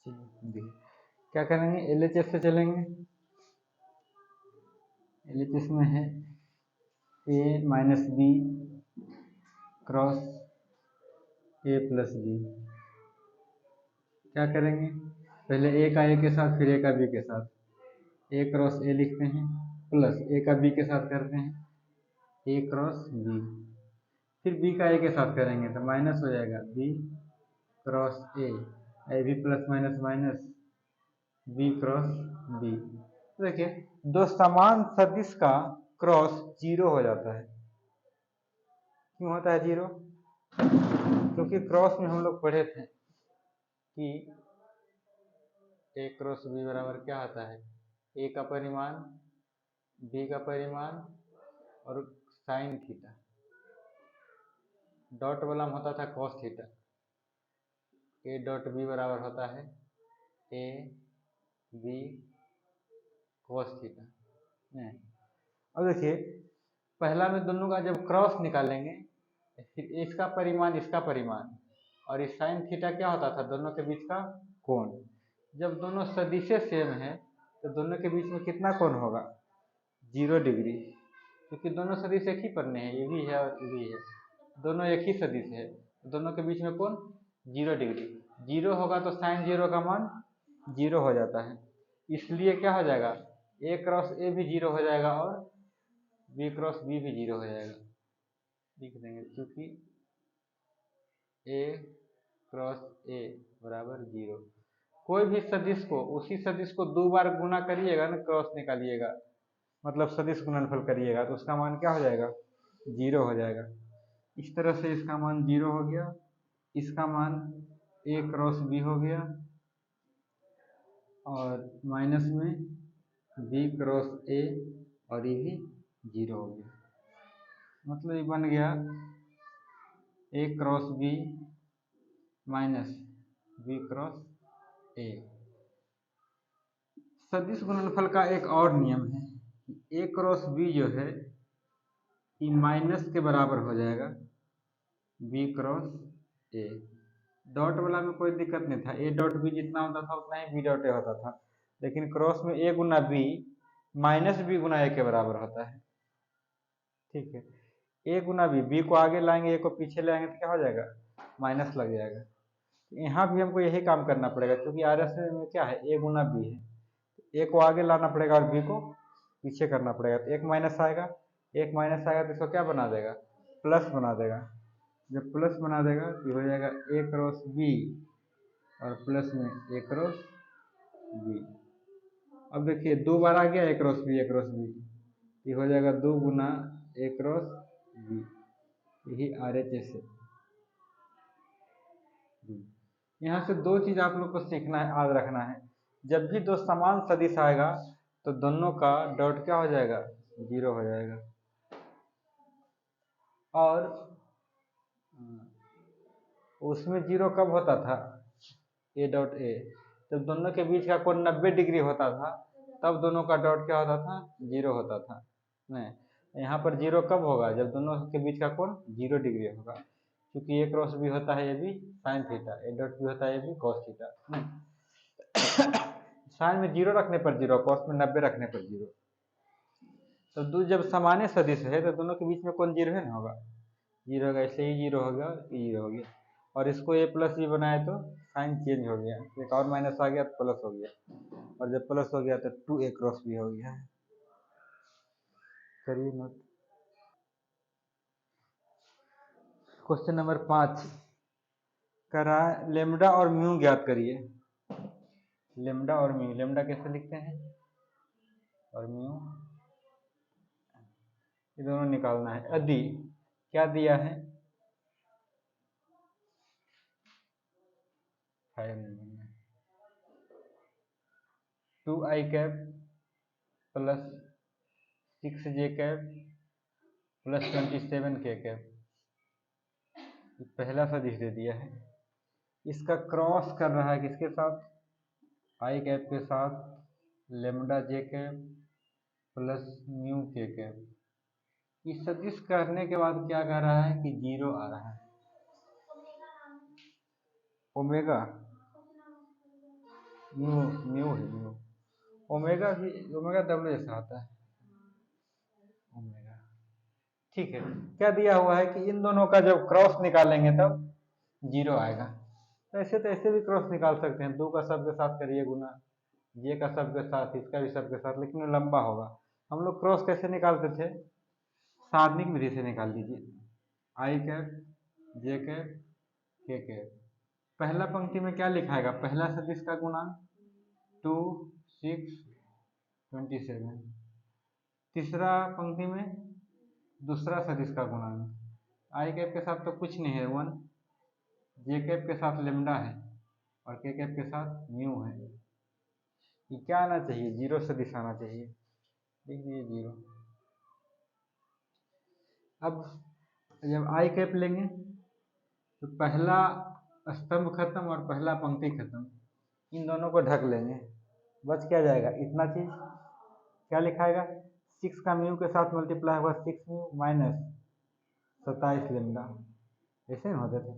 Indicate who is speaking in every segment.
Speaker 1: चलिए क्या करेंगे, LHS से चलेंगे। LHS में है a minus B cross a plus B. क्या करेंगे, पहले a का a के साथ, फिर a का b के साथ, a क्रॉस a लिखते हैं, प्लस a का b के साथ करते हैं a क्रॉस b, फिर b का a के साथ करेंगे तो माइनस हो जाएगा b क्रॉस a भी plus minus minus b cross b। देखिए दो समान सदिश का क्रॉस जीरो हो जाता है। क्यों होता है जीरो? क्योंकि क्रॉस में हम लोग पढ़े थे कि a क्रॉस b बराबर क्या होता है, a का परिमाण b का परिमाण और साइन थीटा, डॉट वाला में होता था cos theta. a dot b बराबर होता है a b कॉस थीटा। अब देखिए पहला में दोनों का जब क्रॉस निकालेंगे, फिर इसका परिमाण इसका परिमाण और इस साइन थीटा क्या होता था, दोनों के बीच का कोण। जब दोनों सदिशे सेम है तो दोनों के बीच में कितना कोण होगा, 0 डिग्री, क्योंकि दोनों सदिश एक ही पढ़ने हैं, ये भी है और ये भी है, दोनों एक ही सदिश है, दोनों के बीच में कोण 0 डिग्री। 0 होगा तो साइन 0 का मान 0 हो जाता है, इसलिए क्या हो जाएगा, a क्रॉस a भी 0 हो जाएगा और b क्रॉस b भी 0 हो जाएगा। लिख देंगे क्योंकि a क्रॉस a बराबर 0। कोई भी सदिश को, उसी सदिश को 2 बार गुना करिएगा ना, क्रॉस निकालिएगा मतलब सदिश गुणनफल करिएगा तो उसका मान क्या हो जाएगा, 0 हो जाएगा। इस तरह से इसका मान 0 हो गया, इसका मान a क्रॉस b हो गया और माइनस में b क्रॉस a और ये भी 0 हो गया। मतलब ये बन गया a cross b minus b cross a। सदिश गुणनफल का एक और नियम है कि a क्रॉस b जो है ये माइनस के बराबर हो जाएगा b क्रॉस a। डॉट वाला में कोई दिक्कत नहीं था, a डॉट b जितना होता था उतना ही b डॉट a होता था, लेकिन क्रॉस में a Guna b minus b Guna a के बराबर होता है। ठीक है, a गुना b को आगे लाएंगे, a को पीछे लाएंगे तो क्या हो जाएगा, माइनस लग जाएगा। यहाँ भी हमको यही काम करना पड़ेगा क्योंकि RS में क्या है, a गुना b है, a को आगे लाना पड़ेगा और b को पीछे करना पड़ेगा, तो एक माइनस आएगा तो इसको क्या बना देगा, प्लस बना देगा। जब प्लस बना देगा तो हो जाएगा a क्रॉस b और प्लस में a क्रॉस b। अब देखिए 2 बार आ गया a क्रॉस b, ये हो जाएगा 2 गुना a क्रॉस b, यही RHS है। यहाँ से 2 चीज आप लोग को सीखना है, याद रखना है, जब भी 2 समान सदिश आएगा तो दोनों का डॉट क्या हो जाएगा, 0 हो जाएगा। और उसमें 0 कब होता था, a डॉट a, जब दोनों के बीच का कोण 90 डिग्री होता था तब दोनों का डॉट क्या होता था, 0 होता था। नहीं, यहाँ पर 0 कब होगा, जब दोनों के बीच का कोण 0 डिग्री होगा, क्योंकि a क्रॉस b होता है ये भी sine theta, a dot b होता है ये भी कॉस थीटा। साइन में 0 रखने पर 0, कॉस में 90 रखने पर 0। तो दो जब सामान्य सदिश है तो दोनों के बीच में कौन 0 है ना, होगा 0 होगा, इससे ही 0 हो गया, ये 0 हो गया। और इसको a प्लस b बनाए तो साइन चेंज हो गया, एक और माइनस आ गया तो प्लस हो गया, और जब प्लस हो गया तो 2a क्रॉस b हो गया। करिए नोट। क्वेश्चन नंबर 5 करा, लेमडा और म्यू ज्ञात करिए। लेमडा और म्यू, लेमडा कैसे लिखते हैं और म्यू, ये दोनों निकालना है। यदि क्या दिया है, 2i cap plus 6j cap plus 27k cap, पहला सदिश दे दिया है, इसका क्रॉस कर रहा है किसके साथ, i कैप के साथ lambda j cap plus mu k cap. इस सदिश करने के बाद क्या कह रहा है कि 0 आ रहा है, ओमेगा म्यू म्यू है म्यू। ओमेगा भी ओमेगा डब्ल्यू जैसा आता है ओमेगा। ठीक है, क्या दिया हुआ है कि इन दोनों का जब क्रॉस निकालेंगे तब 0 आएगा। तो ऐसे भी क्रॉस निकाल सकते हैं, 2 का सब के साथ करिए गुना, ये का सब के साथ, इसका भी सब के साथ, लेकिन वो लंबा होगा। हम लोग क्रॉस कैसे निकालते थे, सारणिक विधि से निकाल लीजिए। आई कैप, जे कैप, के कैप। पहला पंक्ति में क्या लिखाएगा, पहला सदिश का गुणांक 2, 6, 27। तीसरा पंक्ति में दूसरा सदिश का गुणांक, आई कैप के साथ तो कुछ नहीं है 1, जे कैप के साथ लेमडा है और के कैप के साथ म्यू है। ये क्या आना चाहिए, 0 सदिश आना चाहिए, लिख दीजिए 0। अब जब आई कैप लेंगे तो पहला स्तंभ खत्म और पहला पंक्ति खत्म, इन दोनों को ढक लेंगे, बच क्या जाएगा, इतना चीज क्या लिखाएगा, 6 का म्यू के साथ मल्टीप्लाई हुआ 6 म्यू माइनस 27 लेमडा। ऐसे नहीं होते थे,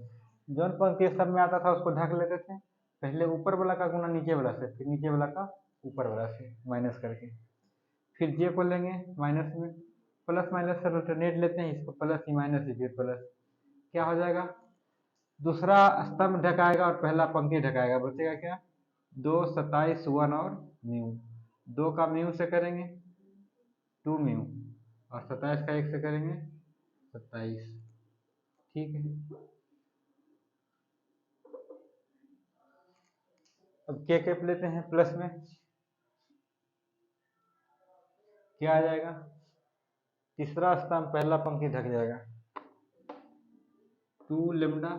Speaker 1: जौन पंक्ति सब में आता था उसको ढक लेते थे, पहले ऊपर वाला का गुना नीचे वाला से, फिर नीचे वाला का ऊपर वाला से माइनस करके, फिर जे को लेंगे माइनस में, प्लस माइनस से अल्टरनेट लेते हैं, इसको प्लस ही माइनस ही फिर प्लस, क्या हो जाएगा, दूसरा स्तंभ ढकाएगा और पहला पंक्ति ढकाएगा, बचेगा क्या, 2, 27, 1 और म्यू। 2 का म्यू से करेंगे 2 म्यू और 27 का 1 से करेंगे 27। ठीक है, अब के कैप लेते हैं प्लस में, क्या आ जाएगा, तीसरा स्तंभ पहला पंक्ति ढक जाएगा, 2 लेमडा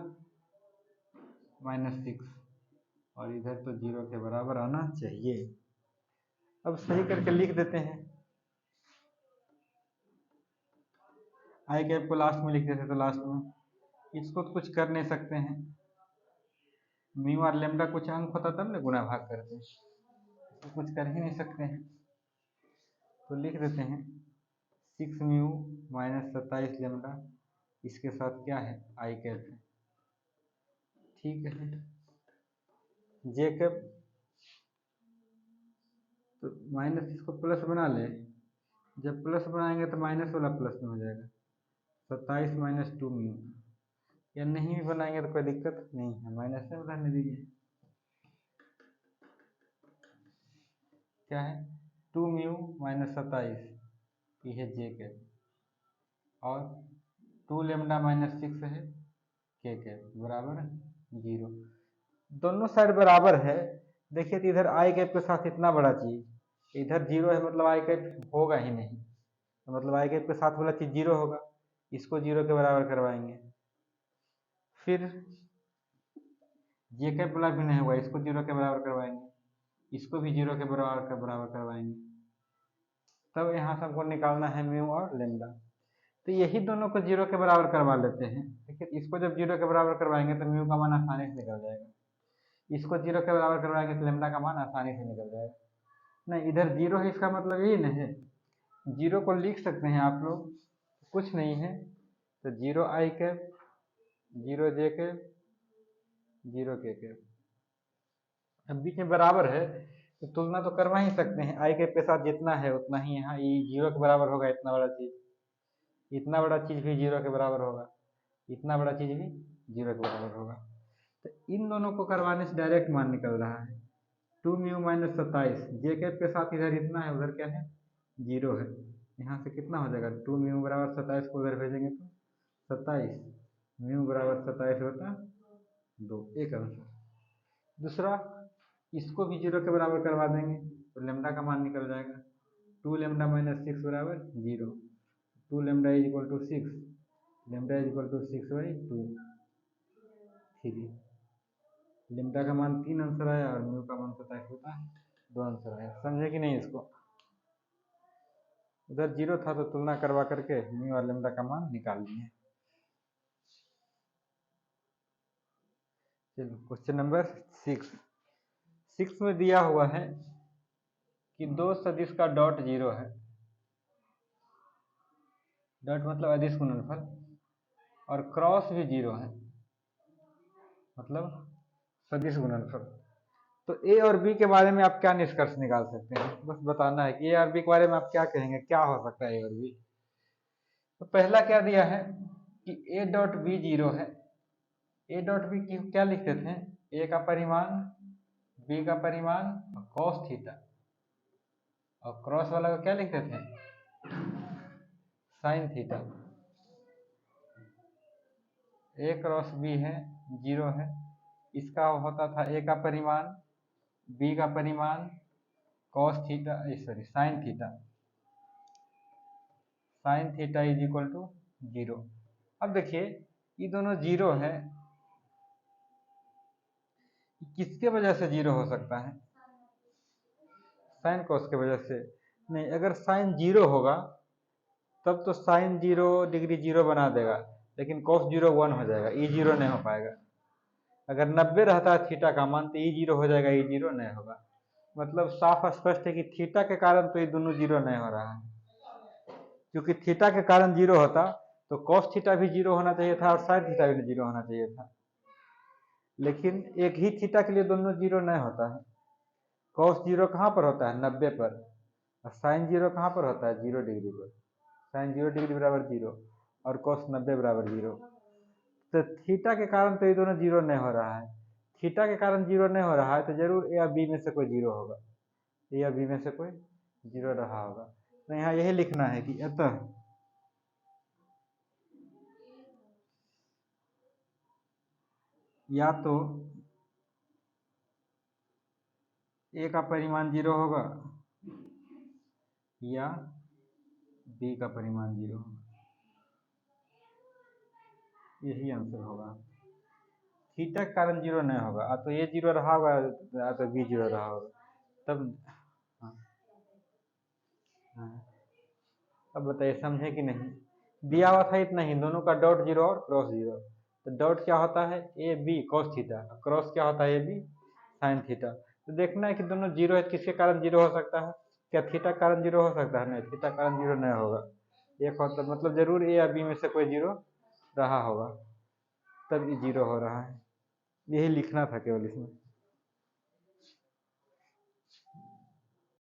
Speaker 1: माइनस 6 और इधर तो 0 के बराबर आना चाहिए। अब सही करके लिख देते हैं, आई कैप को लास्ट में लिख देते तो लास्ट में, इसको तो कुछ कर नहीं सकते हैं, म्यू और लेमडा कुछ अंक होता तब ना गुना भाग करते, तो कुछ कर ही नहीं सकते हैं, तो लिख देते हैं 6 म्यू माइनस 27 लेमडा, इसके साथ क्या है, आई कैप है। ठीक है, जे कैप तो माइनस इसको प्लस बना ले, जब प्लस बनाएंगे तो माइनस वाला प्लस में हो जाएगा, 27 माइनस 2 म्यू, या नहीं भी बनाएंगे तो कोई दिक्कत नहीं है, माइनस में रहने दीजिए, क्या है 2 म्यू माइनस 27, ये है जे कैप, और 2 लेमडा माइनस 6 है के कैप, बराबर 0। दोनों साइड बराबर है, देखिए तो इधर आई कैप के साथ इतना बड़ा चीज, इधर 0 है, मतलब आई कैप होगा ही नहीं, तो मतलब आई कैप के साथ वाला चीज 0 होगा, इसको 0 के बराबर करवाएंगे, फिर जे कैप वाला भी नहीं होगा, इसको 0 के बराबर करवाएंगे, इसको भी 0 के बराबर करवाएंगे, तब यहाँ से हमको निकालना है म्यू और लेमडा, तो यही दोनों को 0 के बराबर करवा लेते हैं। देखिए इसको जब 0 के बराबर करवाएंगे तो म्यू का मान आसानी से निकल जाएगा, इसको 0 के बराबर करवाएंगे तो लेमडा का मान आसानी से निकल जाएगा। नहीं, इधर 0 है, इसका मतलब यही नहीं है, 0 को लिख सकते हैं आप लोग, कुछ नहीं है, तो 0 आई कैप, 0 जे कैप, 0 के कैप, अब बीच में बराबर है तो तुलना तो करवा ही सकते हैं, आई कैप के साथ जितना है उतना ही यहाँ ये 0 के बराबर होगा, इतना बड़ा चीज, इतना बड़ा चीज भी 0 के बराबर होगा, इतना बड़ा चीज भी 0 के बराबर होगा, तो इन दोनों को करवाने से डायरेक्ट मान निकल रहा है, 2 म्यू माइनस 27, जे कैप के साथ इधर इतना है, उधर क्या है 0 है, यहाँ से कितना हो जाएगा, 2 म्यू बराबर 27 को उधर भेजेंगे तो 27 म्यू बराबर 27 होता 2, एक आंसर। दूसरा, इसको भी 0 के बराबर करवा देंगे तो लेमडा का मान निकल जाएगा, 2 लेमडा माइनस 6 बराबर 0, 2 lambda is equal to 6, lambda is equal to 6/2, 3, lambda का मान 3 आंसर आया और म्यू का मान 27 होता है 2 आंसर आया, समझे कि नहीं, इसको उधर 0 था तो तुलना करवा करके म्यू और लेमडा का मान निकाल लिए। चलो क्वेश्चन नंबर 6 में दिया हुआ है कि 2 सदिश का डॉट 0 है, डॉट मतलब अदिश गुणनफल, और क्रॉस भी 0 है, मतलब सदिश गुणनफल, तो ए और बी के बारे में आप क्या निष्कर्ष निकाल सकते हैं? बस बताना है कि ए और बी के बारे में आप क्या कहेंगे, क्या हो सकता है ए और बी। तो पहला क्या दिया है कि ए डॉट बी 0 है। ए डॉट बी की क्या लिखते थे? ए का परिमाण, बी का परिमाण कॉस थीटा, और क्रॉस वाला को क्या लिखते थे? Sine theta. A cross B है 0 है, इसका होता था ए का परिमाण, बी का परिमाण cos theta, sorry sine theta, sine theta is equal to 0। अब देखिए ये दोनों 0 है, किसके वजह से 0 हो सकता है? साइन कॉस के वजह से नहीं। अगर साइन 0 होगा तब तो साइन 0 डिग्री 0 बना देगा, लेकिन कॉस 0 1 हो जाएगा, ई 0 नहीं हो पाएगा। अगर 90 रहता है थीटा का मान तो ई 0 हो जाएगा, ई 0 नहीं होगा। मतलब साफ स्पष्ट है कि थीटा के कारण तो ये दोनों 0 नहीं हो रहा है, क्योंकि थीटा के कारण 0 होता तो कॉस थीटा भी 0 होना चाहिए था और साइन थीटा भी 0 होना चाहिए था, लेकिन एक ही थीटा के लिए दोनों 0 नहीं होता है। कॉस 0 कहाँ पर होता है? 90 पर, और साइन 0 कहाँ पर होता है? 0 डिग्री पर। साइन 0 डिग्री बराबर 0 और कॉस 90 बराबर 0। तो थीटा के कारण तो ये दोनों 0 नहीं हो रहा है। थीटा के कारण 0 नहीं हो रहा है तो जरूर ए या बी में से कोई 0 होगा, ए या बी में से कोई 0 रहा होगा। तो यहाँ यही लिखना है कि अतः या तो ए का परिमाण 0 होगा या बी का परिमाण 0 होगा, यही आंसर होगा। थीटा के कारण 0 नहीं होगा, तो ये 0 रहा होगा या तो बी 0 रहा होगा तब। हाँ हाँ, अब बताइए समझे कि नहीं? दिया हुआ था इतना ही, दोनों का डॉट 0 और क्रॉस 0। तो डॉट क्या होता है? A B cos theta, cross क्या होता है? A B sine theta. तो देखना है कि दोनों 0 है, किसके कारण 0 हो सकता है? क्या थीटा के कारण 0 हो सकता है? नहीं, थीटा के कारण 0 नहीं होगा। एक होता मतलब जरूर ए या बी में से कोई 0 रहा होगा, तब ये 0 हो रहा है। यही लिखना था केवल इसमें।